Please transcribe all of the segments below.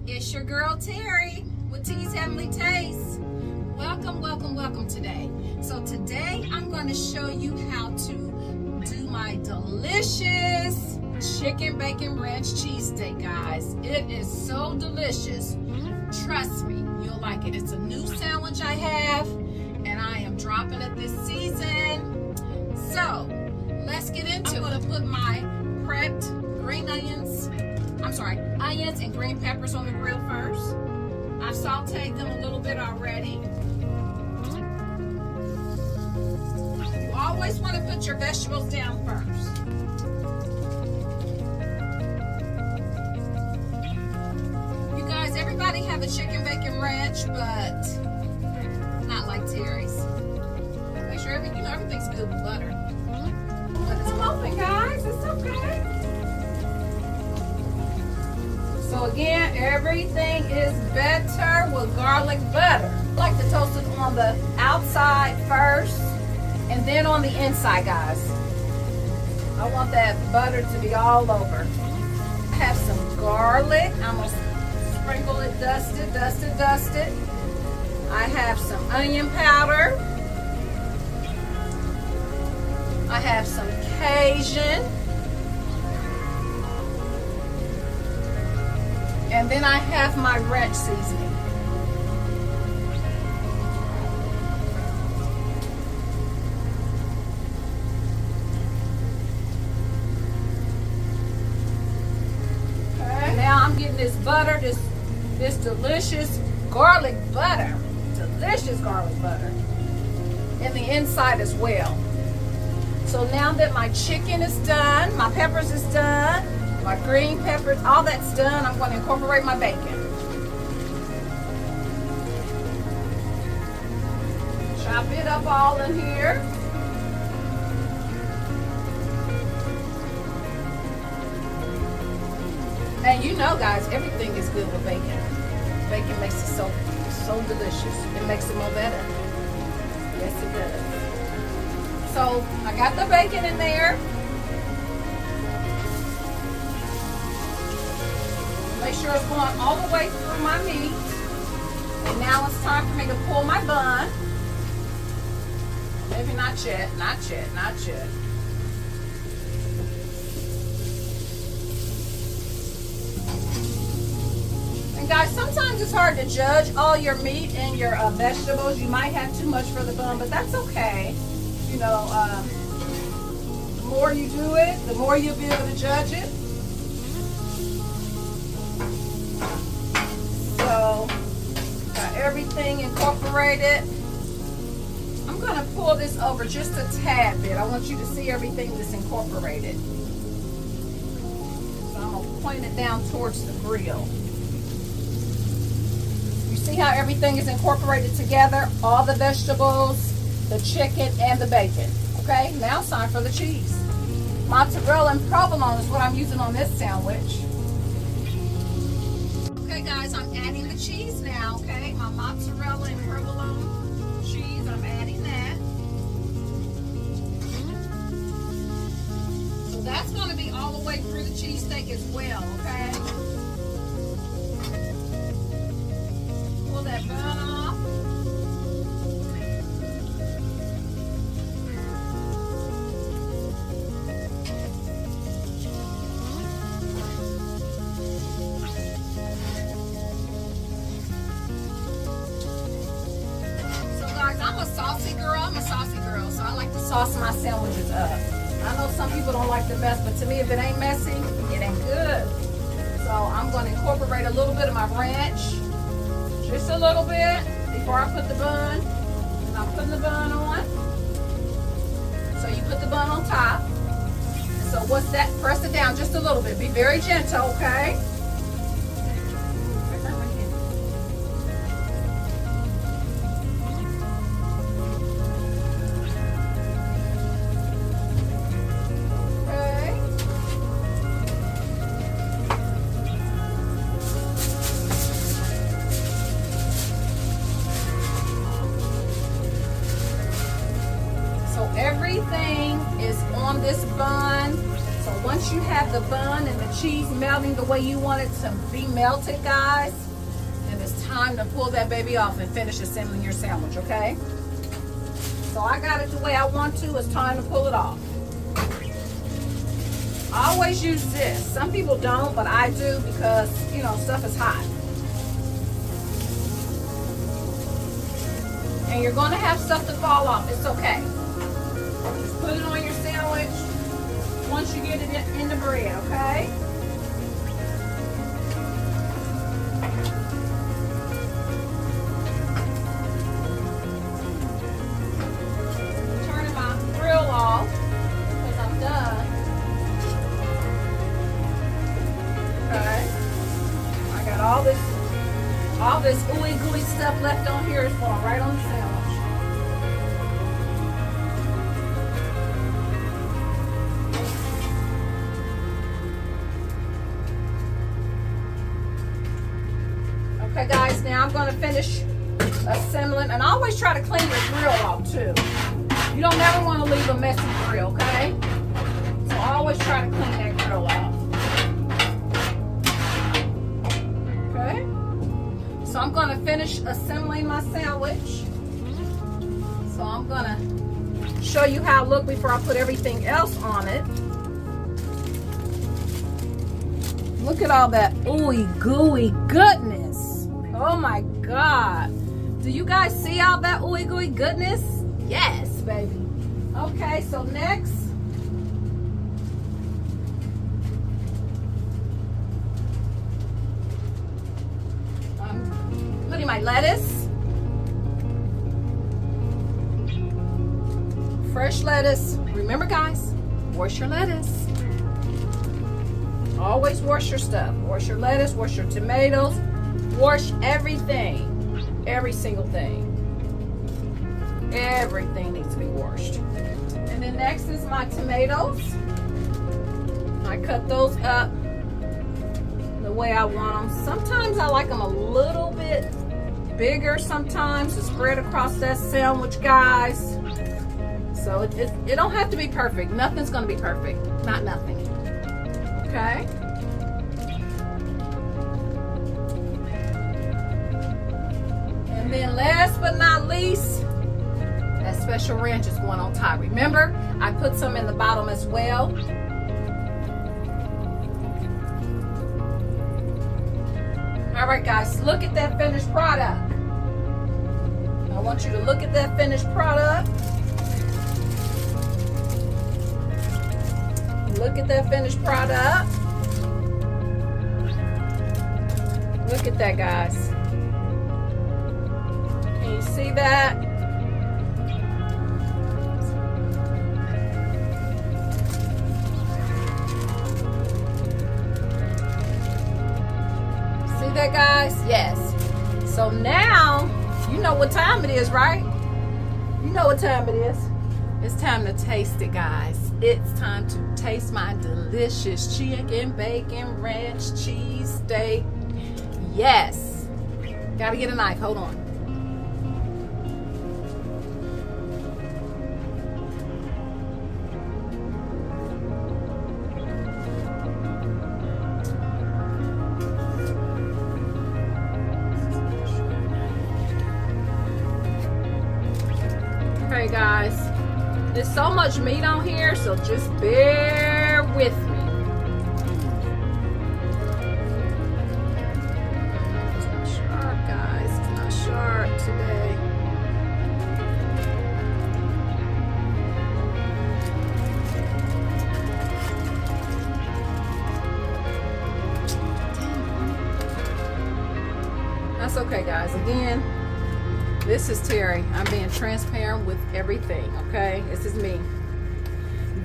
It's your girl Terry with T's Heavenly Taste. Welcome, welcome, welcome today. So today I'm going to show you how to do my delicious chicken bacon ranch cheesesteak, guys. It is so delicious. Trust me, you'll like it. It's a new sandwich I have, and I am dropping it this season. So let's get into it. I'm going to put my prepped onions and green peppers on the grill first. I've sauteed them a little bit already. You always want to put your vegetables down first. You guys, everybody have a chicken bacon ranch, but not like Terry's. Make sure everything's good with butter. Let them open, guys. It's okay. So again, everything is better with garlic butter. I like to toast it on the outside first and then on the inside, guys. I want that butter to be all over. I have some garlic. I'm going to sprinkle it, dust it. I have some onion powder. I have some Cajun. And then I have my ranch seasoning. Okay. Now I'm getting this butter, this delicious garlic butter. Delicious garlic butter. And the inside as well. So now that my chicken is done, my peppers is done, my green peppers, all that's done, I'm going to incorporate my bacon. Chop it up all in here. And you know, guys, everything is good with bacon. Bacon makes it so delicious. It makes it more better. Yes, it does. So I got the bacon in there. Make sure it's going all the way through my meat. And now it's time for me to pull my bun. Maybe not yet. And guys, sometimes it's hard to judge all your meat and your vegetables. You might have too much for the bun, but that's okay. You know, the more you do it, the more you'll be able to judge it. So, got everything incorporated. I'm going to pull this over just a tad bit. I want you to see everything that's incorporated. So I'm going to point it down towards the grill. You see how everything is incorporated together? All the vegetables, the chicken, and the bacon. Okay, now it's time for the cheese. Mozzarella and provolone is what I'm using on this sandwich. Okay guys, I'm adding the cheese now, okay? My mozzarella and provolone cheese, I'm adding that. So that's going to be all the way through the cheesesteak as well, okay? Pull that bun off. I'm a saucy girl, so I like to sauce my sandwiches up. I know some people don't like the mess, but to me, if it ain't messy, it ain't good. So I'm going to incorporate a little bit of my ranch, just a little bit, before I put the bun. And I'm putting the bun on. So you put the bun on top. So what's that? Press it down just a little bit. Be very gentle, okay? Everything is on this bun. So once once you have the bun and the cheese melting the way you want it to be melted, guys, then it's time to pull that baby off and finish assembling your sandwich, okay? So I got it the way I want to. It's time to pull it off. I always use this. Some people don't, but I do because, you know, stuff is hot. And you're going to have stuff to fall off. It's okay. Just put it on your sandwich once you get it in the bread, okay? Turning my grill off because I'm done. Okay. I got all this ooey gooey stuff left on here is going right on the sandwich. Okay guys, now I'm going to finish assembling, and I always try to clean your grill off too. You don't never want to leave a messy grill, okay? So I always try to clean that grill off. So I'm going to finish assembling my sandwich. So I'm going to show you how it looked before I put everything else on it. Look at all that ooey gooey goodness. Oh my God. Do you guys see all that ooey gooey goodness? Yes, baby. Okay, so next. Putting my lettuce, fresh lettuce. Remember guys, wash your lettuce. Always wash your stuff. Wash your lettuce, wash your tomatoes, wash everything. Every single thing. Everything needs to be washed. And then next is my tomatoes. I cut those up the way I want them. Sometimes I like them a little bit bigger sometimes to spread across that sandwich, guys. So it don't have to be perfect. Nothing's gonna be perfect. Not nothing. Okay. And then last but not least, that special ranch is going on top. Remember, I put some in the bottom as well. All right, guys, look at that finished product. I want you to look at that finished product. Look at that finished product. Look at that, guys. Can you see that? See that, guys? Yes. So now, you know what time it is, right? You know what time it is. It's time to taste it, guys. It's time to taste my delicious chicken, bacon, ranch, cheesesteak. Yes. Gotta get a knife. Hold on. Okay, guys, there's so much meat on here, so just bear with me. It's not sharp, guys. It's not sharp today. That's okay, guys. Again, this is Terry. I'm being transparent with everything, okay? This is me.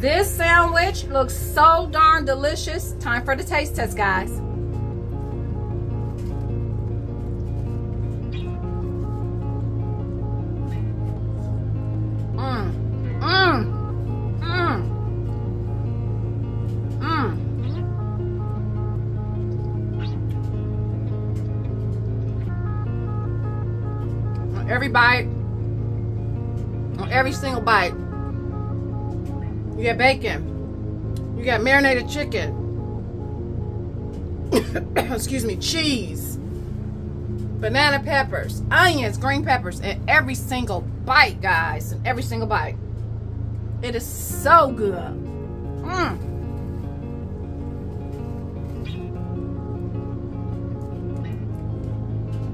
This sandwich looks so darn delicious. Time for the taste test, guys. Every bite, on every single bite, you get bacon, you You got marinated chicken. Excuse me, cheese, banana peppers, onions, green peppers, and every single bite, guys. And every single bite. It is so good.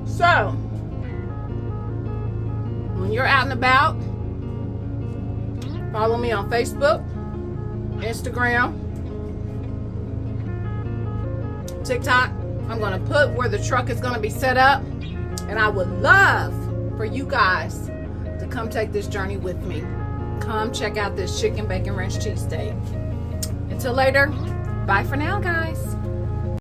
So, when you're out and about, follow me on Facebook, Instagram, TikTok. I'm going to put where the truck is going to be set up. And I would love for you guys to come take this journey with me. Come check out this chicken bacon ranch cheesesteak. Until later, bye for now, guys.